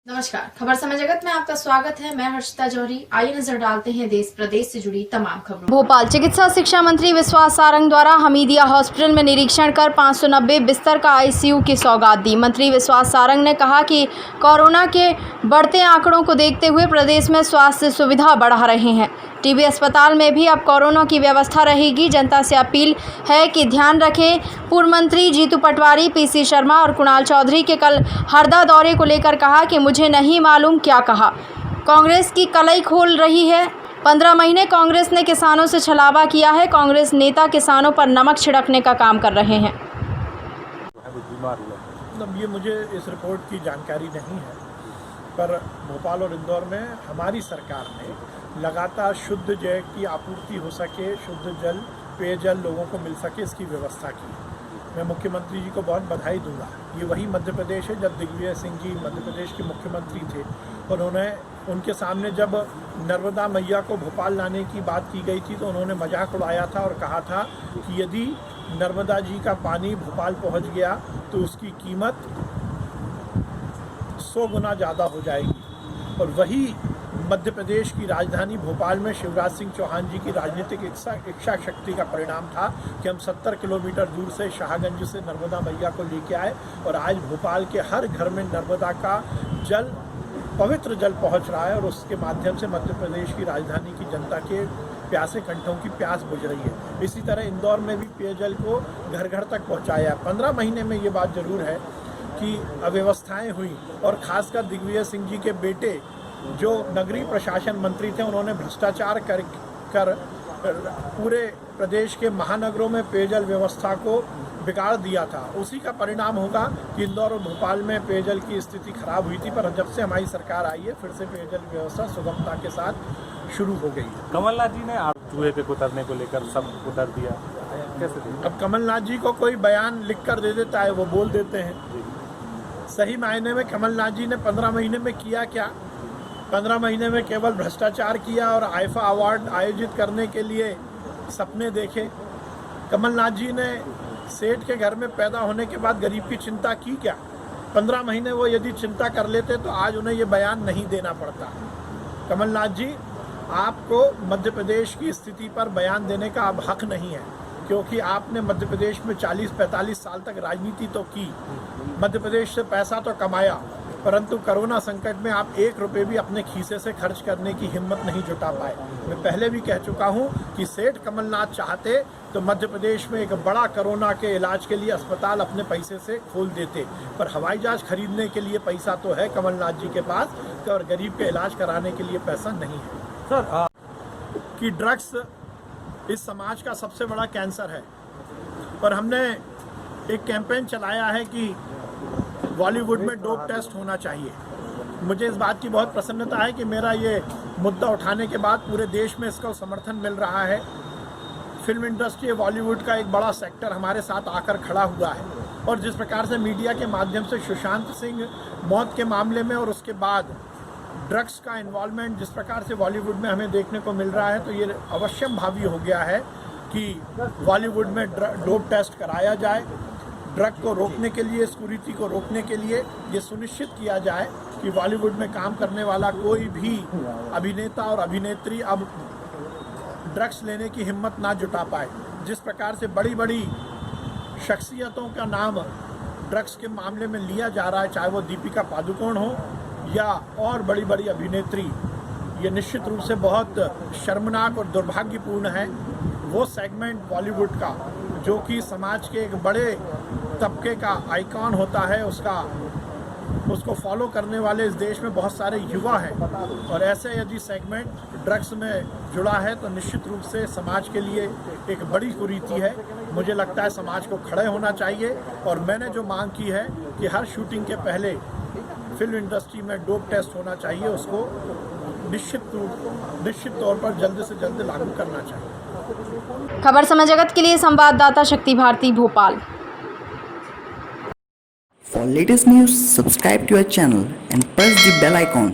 नमस्कार, खबर समय जगत में आपका स्वागत है। मैं हर्षिता जौहरी। आइए नजर डालते हैं देश प्रदेश से जुड़ी तमाम खबरों। भोपाल चिकित्सा शिक्षा मंत्री विश्वास सारंग द्वारा हमीदिया हॉस्पिटल में निरीक्षण कर 590 बिस्तर का आईसीयू की सौगात दी। मंत्री विश्वास सारंग ने कहा कि कोरोना के बढ़ते आंकड़ों को देखते हुए प्रदेश में स्वास्थ्य सुविधा बढ़ा रहे हैं। टीबी अस्पताल में भी अब कोरोना की व्यवस्था रहेगी। जनता से अपील है कि ध्यान रखें। पूर्व मंत्री जीतू पटवारी, पीसी शर्मा और कुणाल चौधरी के कल हरदा दौरे को लेकर कहा कि मुझे नहीं मालूम क्या कहा। कांग्रेस की कलई खोल रही है। 15 महीने कांग्रेस ने किसानों से छलावा किया है। कांग्रेस नेता किसानों पर नमक छिड़कने का काम कर रहे हैं। ये मुझे इस रिपोर्ट की जानकारी नहीं है, पर भोपाल और इंदौर में हमारी सरकार ने लगातार शुद्ध जल की आपूर्ति हो सके, शुद्ध जल, पेयजल लोगों को मिल सके, इसकी व्यवस्था की। मैं मुख्यमंत्री जी को बहुत बधाई दूंगा। ये वही मध्य प्रदेश है जब दिग्विजय सिंह जी मध्य प्रदेश के मुख्यमंत्री थे और उनके सामने जब नर्मदा मैया को भोपाल लाने की बात की गई थी तो उन्होंने मजाक उड़ाया था और कहा था कि यदि नर्मदा जी का पानी भोपाल पहुंच गया तो उसकी कीमत 100 गुना ज़्यादा हो जाएगी। और वही मध्य प्रदेश की राजधानी भोपाल में शिवराज सिंह चौहान जी की राजनीतिक इच्छा शक्ति का परिणाम था कि हम 70 किलोमीटर दूर से शाहगंज से नर्मदा मैया को लेके आए और आज भोपाल के हर घर में नर्मदा का जल, पवित्र जल पहुंच रहा है और उसके माध्यम से मध्य प्रदेश की राजधानी की जनता के प्यासे कंठों की प्यास बुझ रही है। इसी तरह इंदौर में भी पेयजल को घर घर तक पहुँचाया। 15 महीने में ये बात जरूर है कि अव्यवस्थाएँ हुई और ख़ासकर दिग्विजय सिंह जी के बेटे जो नगरीय प्रशासन मंत्री थे उन्होंने भ्रष्टाचार कर पूरे प्रदेश के महानगरों में पेयजल व्यवस्था को बिगाड़ दिया था। उसी का परिणाम होगा कि इंदौर और भोपाल में पेयजल की स्थिति खराब हुई थी, पर जब से हमारी सरकार आई है फिर से पेयजल व्यवस्था सुगमता के साथ शुरू हो गई है। कमलनाथ जी ने चूहे के कुतरने को लेकर सब कुतर दिया, कैसे दिया? अब कमलनाथ जी को कोई बयान लिख कर दे देता है, वो बोल देते हैं। सही मायने में कमलनाथ जी ने 15 महीने में किया क्या? 15 महीने में केवल भ्रष्टाचार किया और आईफा अवार्ड आयोजित करने के लिए सपने देखे। कमलनाथ जी ने सेठ के घर में पैदा होने के बाद गरीब की चिंता की क्या? 15 महीने वो यदि चिंता कर लेते तो आज उन्हें ये बयान नहीं देना पड़ता। कमलनाथ जी, आपको मध्य प्रदेश की स्थिति पर बयान देने का अब हक नहीं है, क्योंकि आपने मध्य प्रदेश में 40-45 साल तक राजनीति तो की, मध्य प्रदेश से पैसा तो कमाया, परंतु कोरोना संकट में आप 1 रुपये भी अपने खीसे से खर्च करने की हिम्मत नहीं जुटा पाए। मैं पहले भी कह चुका हूं कि सेठ कमलनाथ चाहते तो मध्य प्रदेश में एक बड़ा कोरोना के इलाज के लिए अस्पताल अपने पैसे से खोल देते, पर हवाई जहाज खरीदने के लिए पैसा तो है कमलनाथ जी के पास, और गरीब के इलाज कराने के लिए पैसा नहीं है। सर कि ड्रग्स इस समाज का सबसे बड़ा कैंसर है, पर हमने एक कैंपेन चलाया है कि बॉलीवुड में डोप टेस्ट होना चाहिए। मुझे इस बात की बहुत प्रसन्नता है कि मेरा ये मुद्दा उठाने के बाद पूरे देश में इसका समर्थन मिल रहा है। फिल्म इंडस्ट्री, बॉलीवुड का एक बड़ा सेक्टर हमारे साथ आकर खड़ा हुआ है और जिस प्रकार से मीडिया के माध्यम से सुशांत सिंह मौत के मामले में और उसके बाद ड्रग्स का इन्वॉल्वमेंट जिस प्रकार से बॉलीवुड में हमें देखने को मिल रहा है, तो ये अवश्यम भावी हो गया है कि बॉलीवुड में डोप टेस्ट कराया जाए। ड्रग को रोकने के लिए, इस कुरीति को रोकने के लिए ये सुनिश्चित किया जाए कि बॉलीवुड में काम करने वाला कोई भी अभिनेता और अभिनेत्री अब ड्रग्स लेने की हिम्मत ना जुटा पाए। जिस प्रकार से बड़ी बड़ी शख्सियतों का नाम ड्रग्स के मामले में लिया जा रहा है, चाहे वो दीपिका पादुकोण हो या और बड़ी बड़ी अभिनेत्री, ये निश्चित रूप से बहुत शर्मनाक और दुर्भाग्यपूर्ण है। वो सेगमेंट बॉलीवुड का जो कि समाज के एक बड़े तबके का आइकॉन होता है, उसको फॉलो करने वाले इस देश में बहुत सारे युवा हैं, और ऐसे यदि सेगमेंट ड्रग्स में जुड़ा है तो निश्चित रूप से समाज के लिए एक बड़ी कुरीति है। मुझे लगता है समाज को खड़े होना चाहिए और मैंने जो मांग की है कि हर शूटिंग के पहले फिल्म इंडस्ट्री में डोप टेस्ट होना चाहिए, उसको निश्चित तौर पर जल्द से जल्द लागू करना चाहिए। खबर समय जगत के लिए संवाददाता शक्ति Bharti, Bhopal. For latest news, subscribe to our channel and press the bell icon.